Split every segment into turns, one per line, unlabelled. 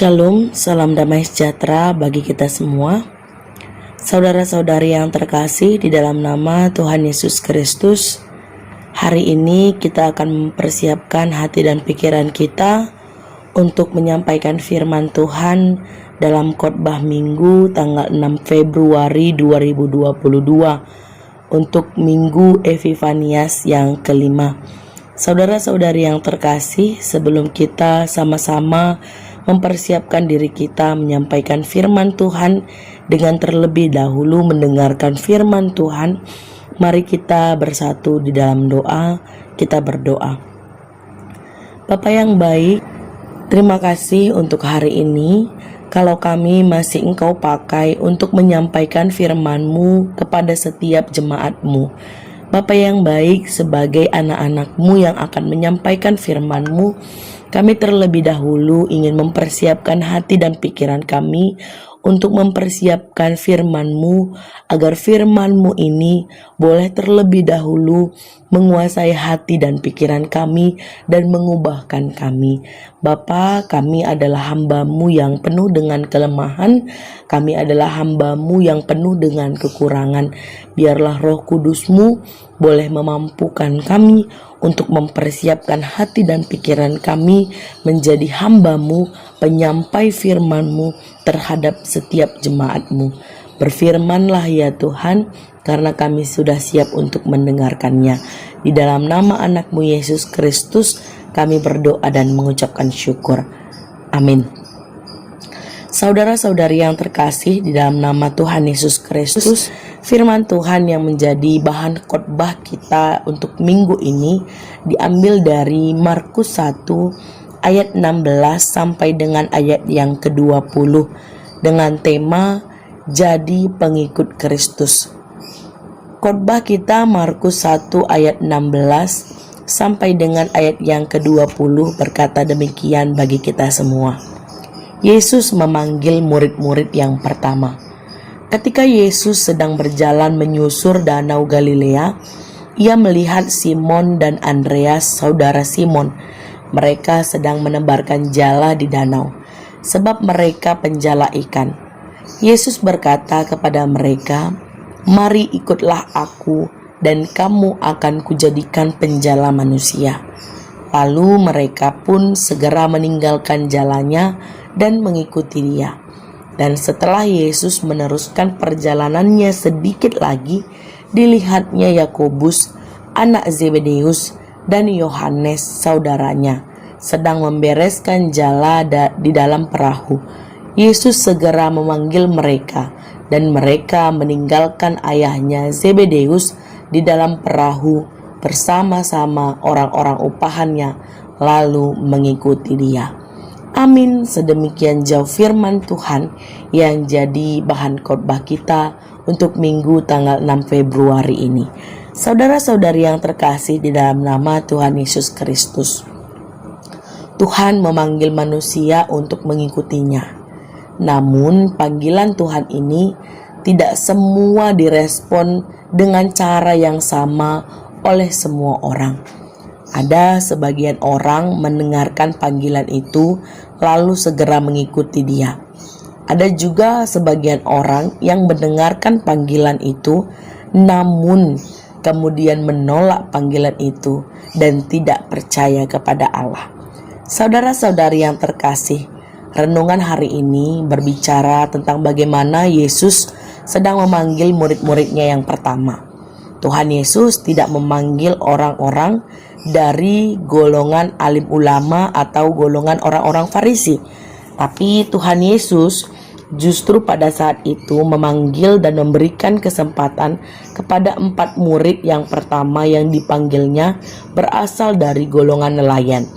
Shalom, salam damai sejahtera bagi kita semua. Saudara-saudari yang terkasih di dalam nama Tuhan Yesus Kristus, hari ini kita akan mempersiapkan hati dan pikiran kita untuk menyampaikan firman Tuhan dalam khotbah Minggu tanggal 6 Februari 2022 untuk Minggu Epifanias yang kelima. Saudara-saudari yang terkasih, sebelum kita sama-sama mempersiapkan diri kita menyampaikan firman Tuhan dengan terlebih dahulu mendengarkan firman Tuhan, mari kita bersatu di dalam doa. Kita berdoa. Bapa yang baik, terima kasih untuk hari ini. Kalau kami masih Engkau pakai untuk menyampaikan firman-Mu kepada setiap jemaat-Mu. Bapa yang baik, sebagai anak-anak-Mu yang akan menyampaikan firman-Mu, kami terlebih dahulu ingin mempersiapkan hati dan pikiran kami untuk mempersiapkan firman-Mu, agar firman-Mu ini boleh terlebih dahulu menguasai hati dan pikiran kami dan mengubahkan kami. Bapa, kami adalah hamba-Mu yang penuh dengan kelemahan, kami adalah hamba-Mu yang penuh dengan kekurangan. Biarlah Roh Kudus-Mu boleh memampukan kami untuk mempersiapkan hati dan pikiran kami menjadi hamba-Mu, penyampai firman-Mu terhadap setiap jemaat-Mu. Berfirmanlah ya Tuhan, karena kami sudah siap untuk mendengarkannya. Di dalam nama anak-Mu Yesus Kristus, kami berdoa dan mengucapkan syukur. Amin. Saudara-saudari yang terkasih, di dalam nama Tuhan Yesus Kristus, firman Tuhan yang menjadi bahan khotbah kita untuk minggu ini diambil dari Markus 1 ayat 16 sampai dengan ayat yang ke-20 dengan tema Jadi Pengikut Kristus. Khotbah kita Markus 1 ayat 16 sampai dengan ayat yang ke-20 berkata demikian bagi kita semua. Yesus memanggil murid-murid yang pertama. Ketika Yesus sedang berjalan menyusur danau Galilea, ia melihat Simon dan Andreas, saudara Simon. Mereka sedang menebarkan jala di danau, sebab mereka penjala ikan. Yesus berkata kepada mereka, "Mari ikutlah aku, dan kamu akan kujadikan penjala manusia." Lalu mereka pun segera meninggalkan jalannya dan mengikuti Dia. Dan setelah Yesus meneruskan perjalanannya sedikit lagi, dilihatnya Yakobus, anak Zebedeus, dan Yohanes saudaranya sedang membereskan jala di dalam perahu. Yesus segera memanggil mereka, dan mereka meninggalkan ayahnya Zebedeus di dalam perahu bersama-sama orang-orang upahannya, lalu mengikuti Dia. Amin. Sedemikian jauh firman Tuhan yang jadi bahan khotbah kita untuk minggu tanggal 6 Februari ini. Saudara-saudari yang terkasih di dalam nama Tuhan Yesus Kristus, Tuhan memanggil manusia untuk mengikutinya. Namun panggilan Tuhan ini tidak semua direspon dengan cara yang sama oleh semua orang. Ada sebagian orang mendengarkan panggilan itu lalu segera mengikuti Dia. Ada juga sebagian orang yang mendengarkan panggilan itu namun kemudian menolak panggilan itu dan tidak percaya kepada Allah. Saudara-saudari yang terkasih, renungan hari ini berbicara tentang bagaimana Yesus sedang memanggil murid-muridnya yang pertama. Tuhan Yesus tidak memanggil orang-orang dari golongan alim ulama atau golongan orang-orang Farisi. Tapi Tuhan Yesus justru pada saat itu memanggil dan memberikan kesempatan kepada 4 murid yang pertama yang dipanggilnya berasal dari golongan nelayan.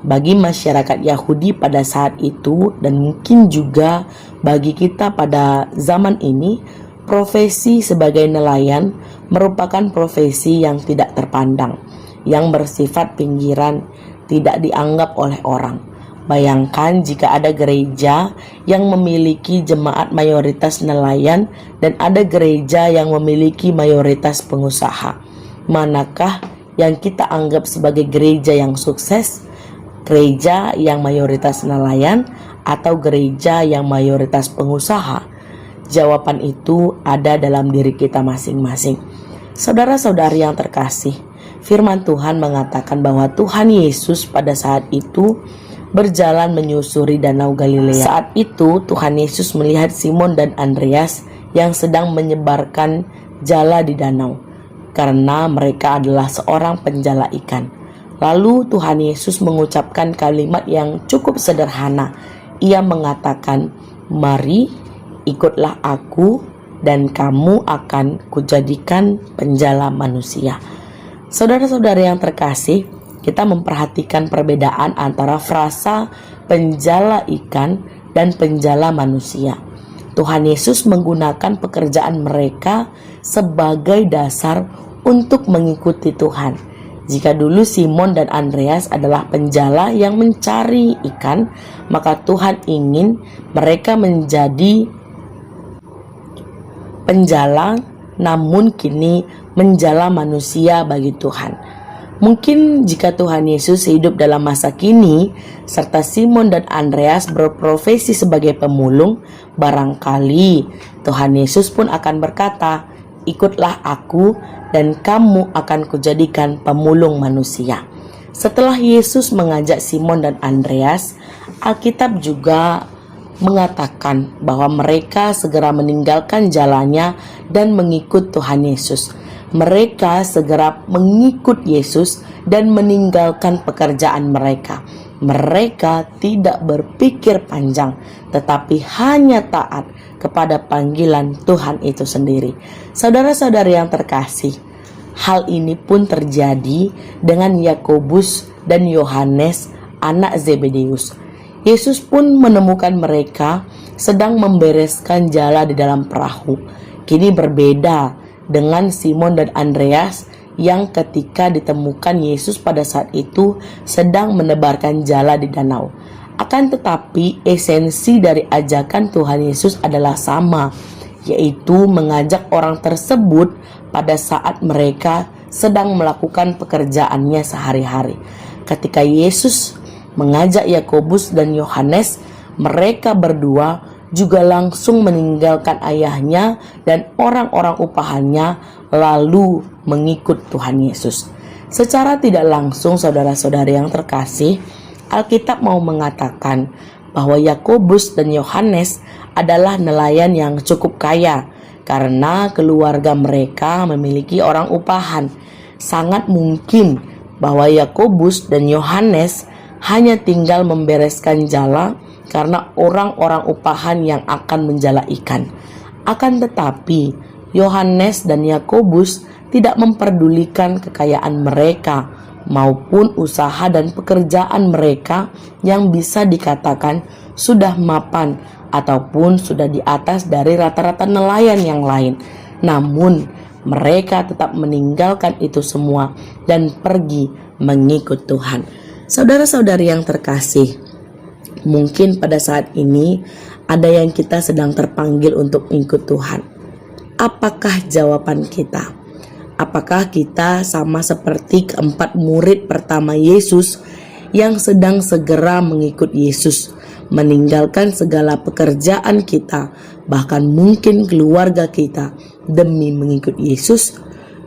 Bagi masyarakat Yahudi pada saat itu dan mungkin juga bagi kita pada zaman ini, profesi sebagai nelayan merupakan profesi yang tidak terpandang, yang bersifat pinggiran, tidak dianggap oleh orang. Bayangkan jika ada gereja yang memiliki jemaat mayoritas nelayan dan ada gereja yang memiliki mayoritas pengusaha. Manakah yang kita anggap sebagai gereja yang sukses? Gereja yang mayoritas nelayan atau gereja yang mayoritas pengusaha? Jawaban itu ada dalam diri kita masing-masing. Saudara-saudari yang terkasih, firman Tuhan mengatakan bahwa Tuhan Yesus pada saat itu berjalan menyusuri danau Galilea. Saat itu Tuhan Yesus melihat Simon dan Andreas yang sedang menyebarkan jala di danau, karena mereka adalah seorang penjala ikan. Lalu Tuhan Yesus mengucapkan kalimat yang cukup sederhana. Ia mengatakan, "Mari, ikutlah aku dan kamu akan kujadikan penjala manusia." Saudara-saudara yang terkasih, kita memperhatikan perbedaan antara frasa penjala ikan dan penjala manusia. Tuhan Yesus menggunakan pekerjaan mereka sebagai dasar untuk mengikuti Tuhan. Jika dulu Simon dan Andreas adalah penjala yang mencari ikan, maka Tuhan ingin mereka menjadi penjala, namun kini menjala manusia bagi Tuhan. Mungkin jika Tuhan Yesus hidup dalam masa kini, serta Simon dan Andreas berprofesi sebagai pemulung, barangkali Tuhan Yesus pun akan berkata, "Ikutlah aku dan kamu akan kujadikan pemulung manusia." Setelah Yesus mengajak Simon dan Andreas, Alkitab juga mengatakan bahwa mereka segera meninggalkan jalannya dan mengikut Tuhan Yesus. Mereka segera mengikut Yesus dan meninggalkan pekerjaan mereka. Mereka tidak berpikir panjang, tetapi hanya taat kepada panggilan Tuhan itu sendiri. Saudara-saudari yang terkasih, hal ini pun terjadi dengan Yakobus dan Yohanes, anak Zebedeus. Yesus pun menemukan mereka sedang membereskan jala di dalam perahu. Kini berbeda dengan Simon dan Andreas yang ketika ditemukan Yesus pada saat itu sedang menebarkan jala di danau. Akan tetapi esensi dari ajakan Tuhan Yesus adalah sama, yaitu mengajak orang tersebut pada saat mereka sedang melakukan pekerjaannya sehari-hari. Ketika Yesus mengajak Yakobus dan Yohanes, mereka berdua juga langsung meninggalkan ayahnya dan orang-orang upahannya lalu mengikut Tuhan Yesus. Secara tidak langsung, saudara-saudari yang terkasih, Alkitab mau mengatakan bahwa Yakobus dan Yohanes adalah nelayan yang cukup kaya karena keluarga mereka memiliki orang upahan. Sangat mungkin bahwa Yakobus dan Yohanes hanya tinggal membereskan jala karena orang-orang upahan yang akan menjala ikan. Akan tetapi Yohanes dan Yakobus tidak memperdulikan kekayaan mereka maupun usaha dan pekerjaan mereka yang bisa dikatakan sudah mapan ataupun sudah di atas dari rata-rata nelayan yang lain. Namun mereka tetap meninggalkan itu semua dan pergi mengikut Tuhan. Saudara-saudari yang terkasih, mungkin pada saat ini ada yang kita sedang terpanggil untuk ikut Tuhan. Apakah jawaban kita? Apakah kita sama seperti keempat murid pertama Yesus yang sedang segera mengikut Yesus, meninggalkan segala pekerjaan kita, bahkan mungkin keluarga kita demi mengikut Yesus?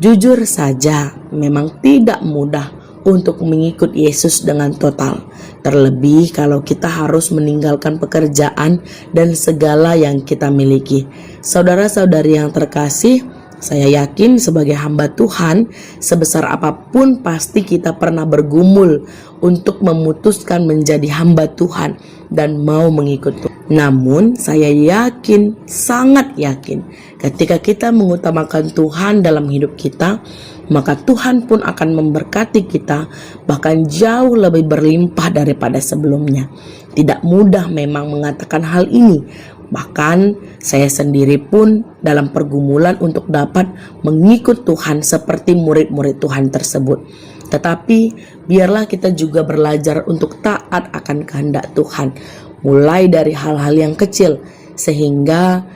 Jujur saja, memang tidak mudah untuk mengikut Yesus dengan total. Terlebih kalau kita harus meninggalkan pekerjaan dan segala yang kita miliki. Saudara-saudari yang terkasih, saya yakin sebagai hamba Tuhan, sebesar apapun pasti kita pernah bergumul untuk memutuskan menjadi hamba Tuhan dan mau mengikut Tuhan. Namun saya yakin, sangat yakin, ketika kita mengutamakan Tuhan dalam hidup kita, maka Tuhan pun akan memberkati kita bahkan jauh lebih berlimpah daripada sebelumnya. Tidak mudah memang mengatakan hal ini. Bahkan saya sendiri pun dalam pergumulan untuk dapat mengikut Tuhan seperti murid-murid Tuhan tersebut. Tetapi biarlah kita juga belajar untuk taat akan kehendak Tuhan, mulai dari hal-hal yang kecil, sehingga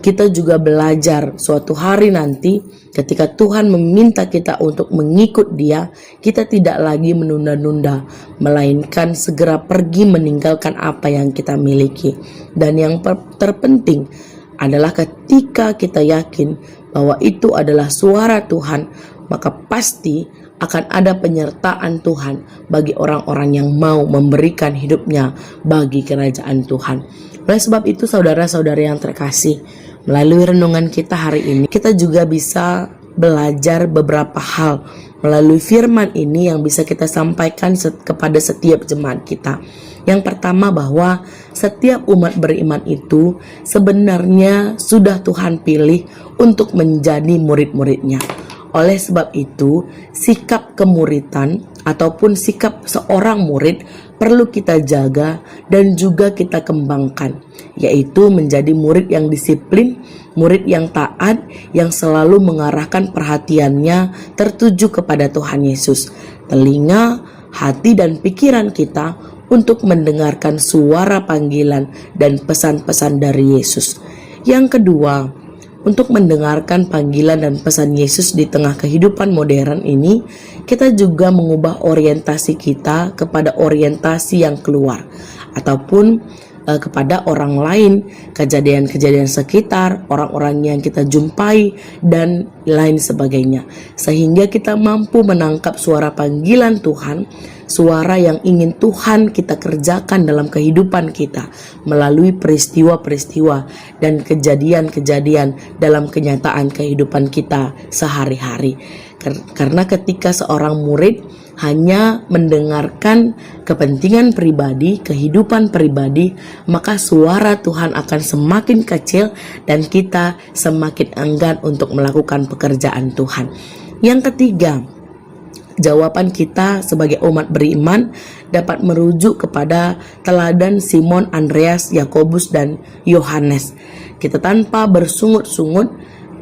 kita juga belajar suatu hari nanti ketika Tuhan meminta kita untuk mengikut Dia, kita tidak lagi menunda-nunda, melainkan segera pergi meninggalkan apa yang kita miliki. Dan yang terpenting adalah ketika kita yakin bahwa itu adalah suara Tuhan, maka pasti akan ada penyertaan Tuhan bagi orang-orang yang mau memberikan hidupnya bagi kerajaan Tuhan. Oleh sebab itu saudara-saudara yang terkasih, melalui renungan kita hari ini, kita juga bisa belajar beberapa hal melalui firman ini yang bisa kita sampaikan kepada setiap jemaat kita. Yang pertama, bahwa setiap umat beriman itu sebenarnya sudah Tuhan pilih untuk menjadi murid-muridnya. Oleh sebab itu, sikap kemuritan ataupun sikap seorang murid perlu kita jaga dan juga kita kembangkan, yaitu menjadi murid yang disiplin, murid yang taat, yang selalu mengarahkan perhatiannya tertuju kepada Tuhan Yesus. Telinga, hati, dan pikiran kita untuk mendengarkan suara panggilan dan pesan-pesan dari Yesus. Yang kedua, untuk mendengarkan panggilan dan pesan Yesus di tengah kehidupan modern ini, kita juga mengubah orientasi kita kepada orientasi yang keluar, ataupun kepada orang lain, kejadian-kejadian sekitar, orang-orang yang kita jumpai, dan lain sebagainya. Sehingga kita mampu menangkap suara panggilan Tuhan, suara yang ingin Tuhan kita kerjakan dalam kehidupan kita melalui peristiwa-peristiwa dan kejadian-kejadian dalam kenyataan kehidupan kita sehari-hari. Karena ketika seorang murid hanya mendengarkan kepentingan pribadi, kehidupan pribadi, maka suara Tuhan akan semakin kecil dan kita semakin enggan untuk melakukan pekerjaan Tuhan. Yang ketiga, jawaban kita sebagai umat beriman dapat merujuk kepada teladan Simon, Andreas, Yakobus, dan Yohanes. Kita tanpa bersungut-sungut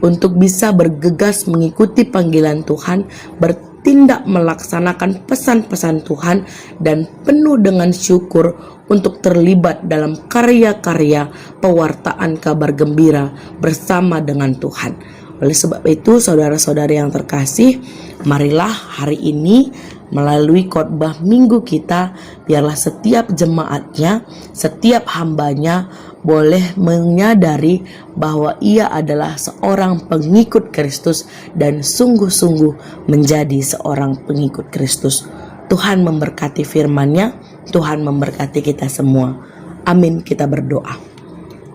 untuk bisa bergegas mengikuti panggilan Tuhan, bertindak melaksanakan pesan-pesan Tuhan, dan penuh dengan syukur untuk terlibat dalam karya-karya pewartaan kabar gembira bersama dengan Tuhan. Oleh sebab itu, saudara-saudari yang terkasih, marilah hari ini melalui khotbah minggu kita, biarlah setiap jemaatnya, setiap hambanya boleh menyadari bahwa ia adalah seorang pengikut Kristus dan sungguh-sungguh menjadi seorang pengikut Kristus. Tuhan memberkati firman-Nya, Tuhan memberkati kita semua. Amin, kita berdoa.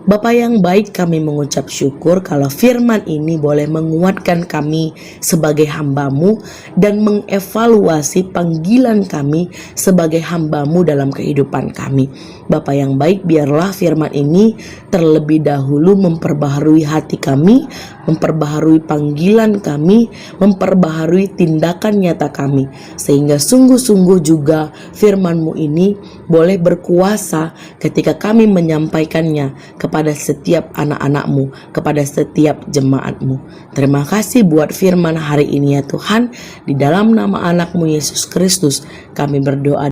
Bapa yang baik, kami mengucap syukur kalau firman ini boleh menguatkan kami sebagai hamba-Mu dan mengevaluasi panggilan kami sebagai hamba-Mu dalam kehidupan kami. Bapa yang baik, biarlah firman ini terlebih dahulu memperbaharui hati kami, memperbaharui panggilan kami, memperbaharui tindakan nyata kami, sehingga sungguh-sungguh juga firman-Mu ini boleh berkuasa ketika kami menyampaikannya kepada setiap anak-anak-Mu, kepada setiap jemaat-Mu. Terima kasih buat firman hari ini ya Tuhan. Di dalam nama anak-Mu Yesus Kristus kami berdoa.